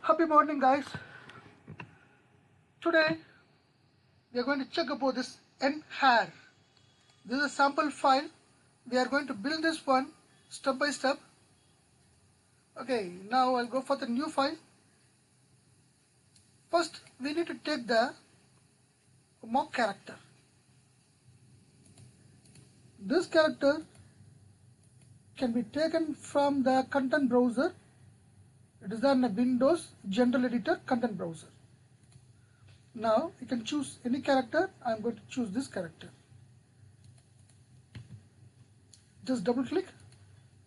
Happy morning, guys. Today we are going to check about this nHair. This is a sample file. We are going to build this one step by step. Okay, now I'll go for the new file. First, we need to take the mock character. This character can be taken from the content browser. It is on the Windows General Editor content browser. Now you can choose any character. I'm going to choose this character. Just double click.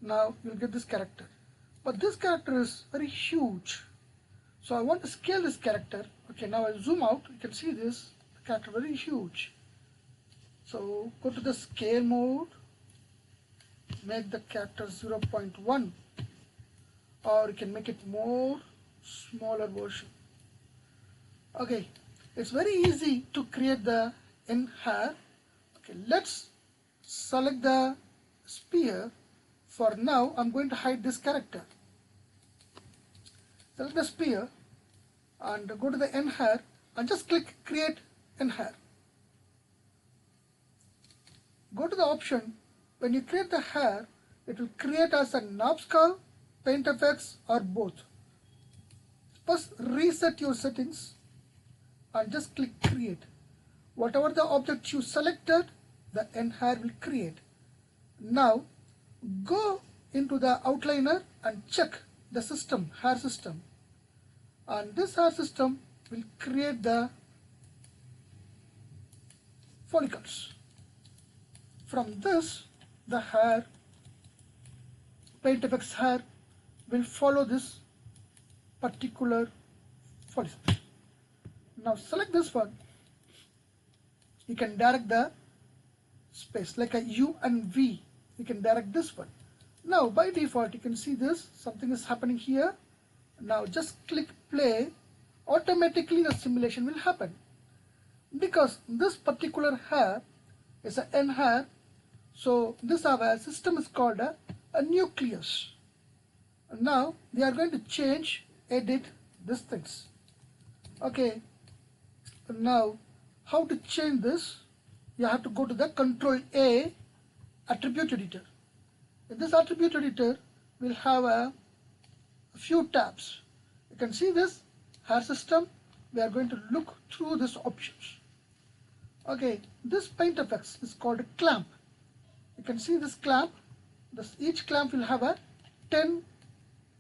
Now you'll get this character. But this character is very huge. So I want to scale this character. Okay, now I'll zoom out. You can see this character very huge. So go to the scale mode. Make the character 0.1. Or you can make it more smaller version. Okay, it's very easy to create the nHair. Okay, let's select the sphere. For now, I'm going to hide this character. Select the sphere and go to the nHair and just click create nHair. Go to the option. When you create the hair, it will create as a knob skull, paint effects, or both. First, reset your settings and just click create. Whatever the object you selected, the nHair will create. Now go into the outliner and check the system, hair system, and this hair system will create the follicles. From this, the hair, paint effects hair will follow this particular follicle. Now select this one. You can direct the space like a U and V. You can direct this one. Now by default you can see this, something is happening here. Now just click play. Automatically the simulation will happen. Because this particular hair is an nHair, so this our system is called a nucleus. Now we are going to change, edit these things. Okay, now how to change this? You have to go to the Control A attribute editor. In this attribute editor, we'll have a few tabs. You can see this hair system. We are going to look through these options. Okay, this paint effects is called a clamp. You can see this clamp. Each clamp will have a 10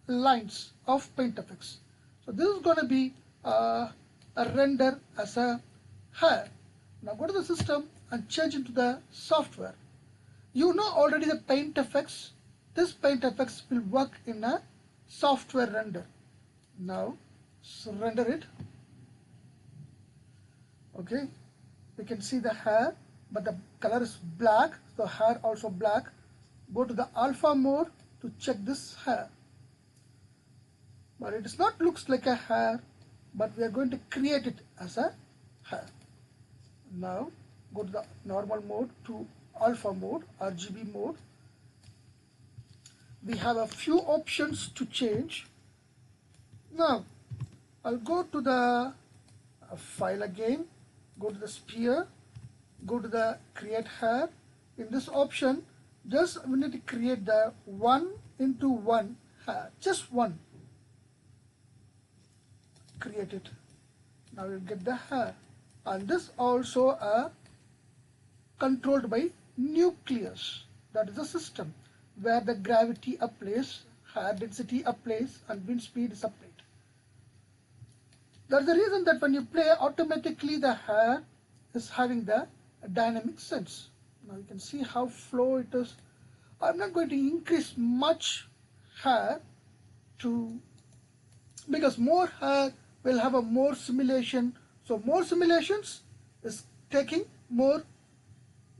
lines of paint effects. So this is going to be a render as a hair. Now go to the system and change into the software. You know already the paint effects. This paint effects will work in a software render. Now render it. Okay, you can see the hair, but the color is black, so hair also black. Go to the alpha mode to check this hair. But it does not looks like a hair, but we are going to create it as a hair. Now go to the normal mode to alpha mode, RGB mode. We have a few options to change. Now I'll go to the file again, go to the sphere, go to the create hair. In this option, just we need to create the 1:1 hair, just one. Create it. Now you'll get the hair, and this also controlled by nucleus. That is a system where the gravity applies, hair density applies, and wind speed is applied. That's the reason that when you play, automatically the hair is having the dynamic sense. Now you can see how flow it is. I'm not going to increase much hair because more hair will have a more simulation. So more simulations is taking more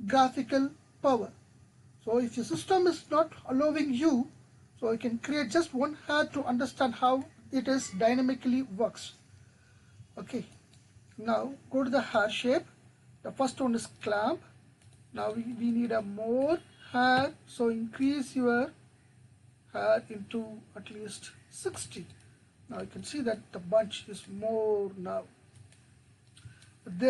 graphical power. So if your system is not allowing you, so you can create just one hair to understand how it is dynamically works. Okay, now go to the hair shape. The first one is clamp. Now we need a more hair, so increase your hair into at least 60. Now you can see that the bunch is more now. There